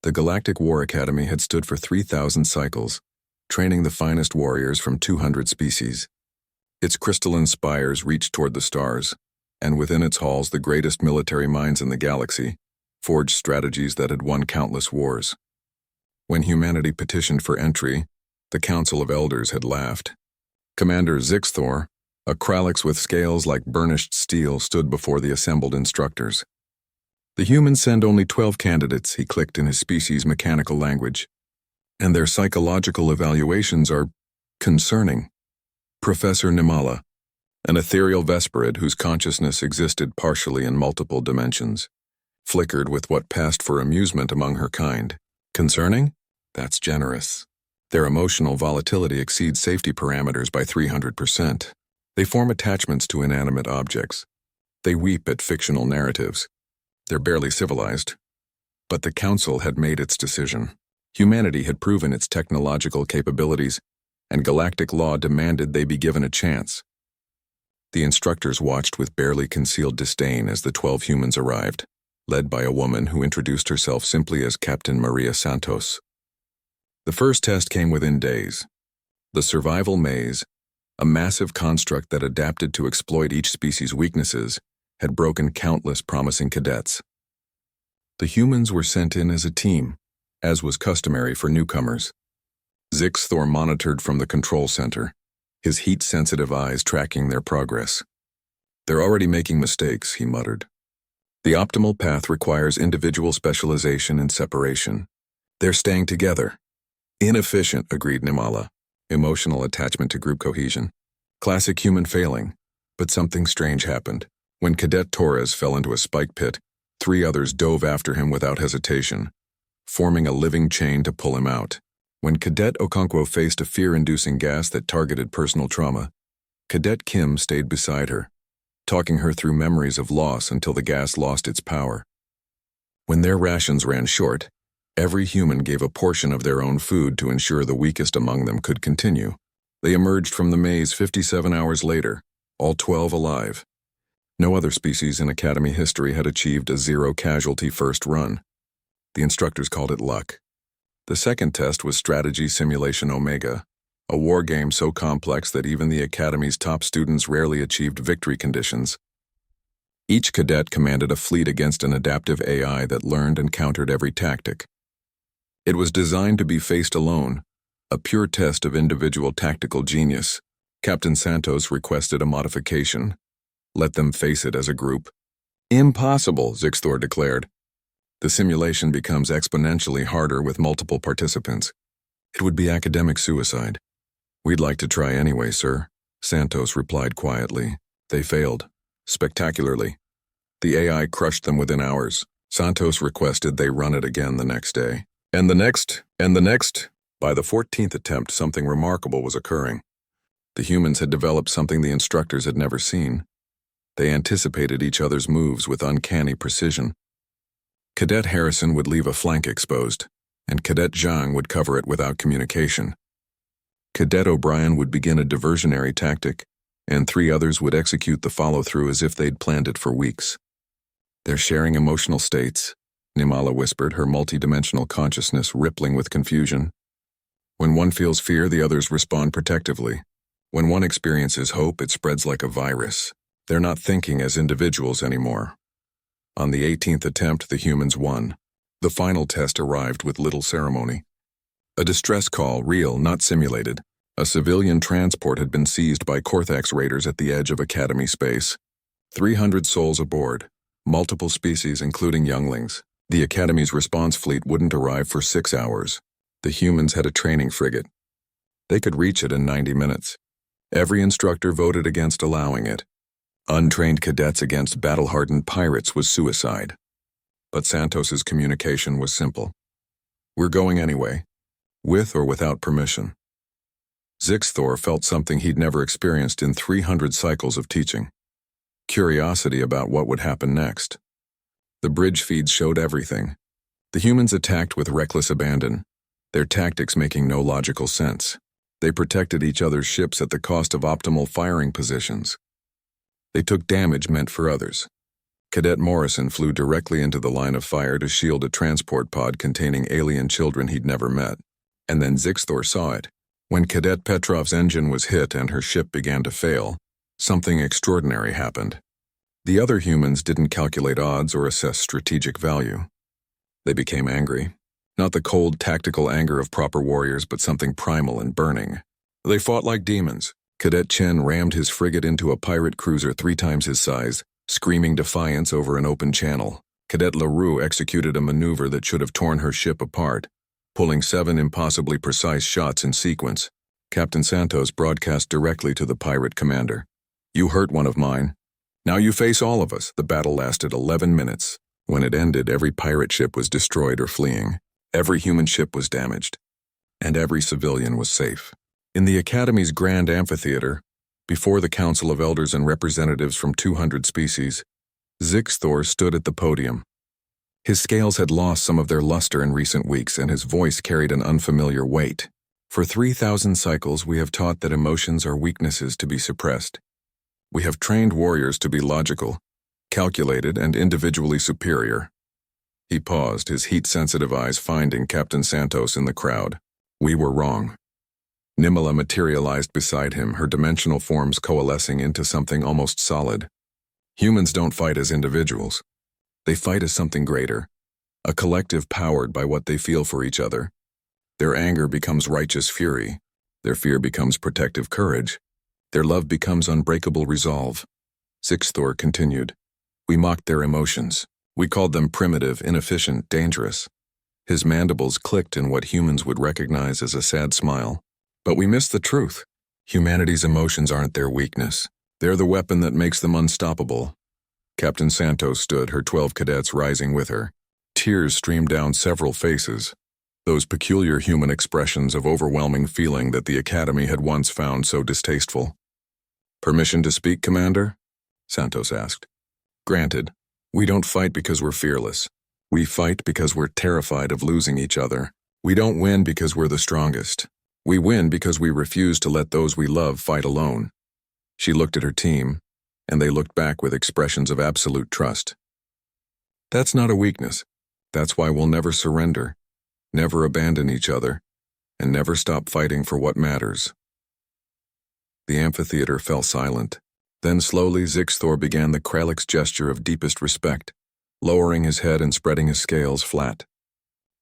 The Galactic War Academy had stood for 3,000 cycles, training the finest warriors from 200 species. Its crystalline spires reached toward the stars, and within its halls the greatest military minds in the galaxy forged strategies that had won countless wars. When humanity petitioned for entry, the Council of Elders had laughed. Commander Zixthor, a Kralix with scales like burnished steel, stood before the assembled instructors. The humans send only 12 candidates, he clicked in his species' mechanical language, and their psychological evaluations are concerning. Professor Nimala, an ethereal Vesperid whose consciousness existed partially in multiple dimensions, flickered with what passed for amusement among her kind. Concerning? That's generous. Their emotional volatility exceeds safety parameters by 300%. They form attachments to inanimate objects. They weep at fictional narratives. They're barely civilized. But the Council had made its decision. Humanity had proven its technological capabilities, and galactic law demanded they be given a chance. The instructors watched with barely concealed disdain as the 12 humans arrived, led by a woman who introduced herself simply as Captain Maria Santos. The first test came within days. The survival maze, a massive construct that adapted to exploit each species' weaknesses, had broken countless promising cadets. The humans were sent in as a team, as was customary for newcomers. Zixthor monitored from the control center, his heat-sensitive eyes tracking their progress. "They're already making mistakes," he muttered. "The optimal path requires individual specialization and separation. They're staying together." "Inefficient," agreed Nimala. Emotional attachment to group cohesion. Classic human failing. But something strange happened. When Cadet Torres fell into a spike pit, 3 others dove after him without hesitation, forming a living chain to pull him out. When Cadet Okonkwo faced a fear-inducing gas that targeted personal trauma, Cadet Kim stayed beside her, talking her through memories of loss until the gas lost its power. When their rations ran short, every human gave a portion of their own food to ensure the weakest among them could continue. They emerged from the maze 57 hours later, all 12 alive. No other species in Academy history had achieved a zero-casualty first run. The instructors called it luck. The second test was Strategy Simulation Omega, a war game so complex that even the Academy's top students rarely achieved victory conditions. Each cadet commanded a fleet against an adaptive AI that learned and countered every tactic. It was designed to be faced alone, a pure test of individual tactical genius. Captain Santos requested a modification. Let them face it as a group. "Impossible," Zixthor declared. "The simulation becomes exponentially harder with multiple participants. It would be academic suicide." "We'd like to try anyway, sir," Santos replied quietly. They failed, spectacularly. The AI crushed them within hours. Santos requested they run it again the next day. And the next. By the 14th attempt, something remarkable was occurring. The humans had developed something the instructors had never seen. They anticipated each other's moves with uncanny precision. Cadet Harrison would leave a flank exposed, and Cadet Zhang would cover it without communication. Cadet O'Brien would begin a diversionary tactic, and 3 others would execute the follow-through as if they'd planned it for weeks. "They're sharing emotional states," Nimala whispered, her multidimensional consciousness rippling with confusion. "When one feels fear, the others respond protectively. When one experiences hope, it spreads like a virus. They're not thinking as individuals anymore." On the 18th attempt, the humans won. The final test arrived with little ceremony. A distress call, real, not simulated. A civilian transport had been seized by Korthax raiders at the edge of Academy space. 300 souls aboard, multiple species including younglings. The Academy's response fleet wouldn't arrive for 6 hours. The humans had a training frigate. They could reach it in 90 minutes. Every instructor voted against allowing it. Untrained cadets against battle-hardened pirates was suicide. But Santos's communication was simple. "We're going anyway, with or without permission." Zixthor felt something he'd never experienced in 300 cycles of teaching. Curiosity about what would happen next. The bridge feeds showed everything. The humans attacked with reckless abandon, their tactics making no logical sense. They protected each other's ships at the cost of optimal firing positions. They took damage meant for others. Cadet Morrison flew directly into the line of fire to shield a transport pod containing alien children he'd never met. And then Zixthor saw it. When Cadet Petrov's engine was hit and her ship began to fail, something extraordinary happened. The other humans didn't calculate odds or assess strategic value. They became angry. Not the cold, tactical anger of proper warriors, but something primal and burning. They fought like demons. Cadet Chen rammed his frigate into a pirate cruiser 3 times his size, screaming defiance over an open channel. Cadet LaRue executed a maneuver that should have torn her ship apart, pulling 7 impossibly precise shots in sequence. Captain Santos broadcast directly to the pirate commander. "You hurt one of mine. Now you face all of us." The battle lasted 11 minutes. When it ended, every pirate ship was destroyed or fleeing. Every human ship was damaged. And every civilian was safe. In the Academy's Grand Amphitheater, before the Council of Elders and representatives from 200 species, Zixthor stood at the podium. His scales had lost some of their luster in recent weeks, and his voice carried an unfamiliar weight. For 3,000 cycles, we have taught that emotions are weaknesses to be suppressed. We have trained warriors to be logical, calculated, and individually superior. He paused, his heat-sensitive eyes finding Captain Santos in the crowd. We were wrong. Nimala materialized beside him, her dimensional forms coalescing into something almost solid. Humans don't fight as individuals. They fight as something greater, a collective powered by what they feel for each other. Their anger becomes righteous fury. Their fear becomes protective courage. Their love becomes unbreakable resolve. Zixthor continued. We mocked their emotions. We called them primitive, inefficient, dangerous. His mandibles clicked in what humans would recognize as a sad smile. But we missed the truth. Humanity's emotions aren't their weakness. They're the weapon that makes them unstoppable. Captain Santos stood, her 12 cadets rising with her. Tears streamed down several faces. Those peculiar human expressions of overwhelming feeling that the Academy had once found so distasteful. Permission to speak, Commander? Santos asked. Granted. We don't fight because we're fearless. We fight because we're terrified of losing each other. We don't win because we're the strongest. We win because we refuse to let those we love fight alone. She looked at her team, and they looked back with expressions of absolute trust. That's not a weakness. That's why we'll never surrender, never abandon each other, and never stop fighting for what matters. The amphitheater fell silent. Then slowly Zixthor began the Kralix gesture of deepest respect, lowering his head and spreading his scales flat.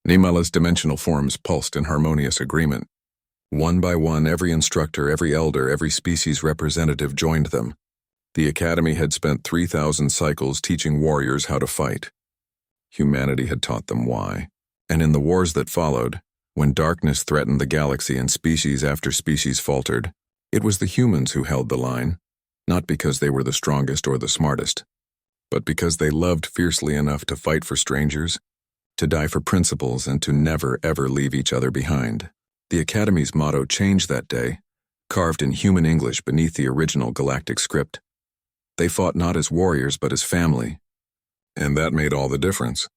Nimala's dimensional forms pulsed in harmonious agreement. One by one, every instructor, every elder, every species representative joined them. The Academy had spent 3,000 cycles teaching warriors how to fight. Humanity had taught them why. And in the wars that followed, when darkness threatened the galaxy and species after species faltered, it was the humans who held the line, not because they were the strongest or the smartest, but because they loved fiercely enough to fight for strangers, to die for principles, and to never, ever leave each other behind. The Academy's motto changed that day, carved in human English beneath the original galactic script. They fought not as warriors but as family, and that made all the difference.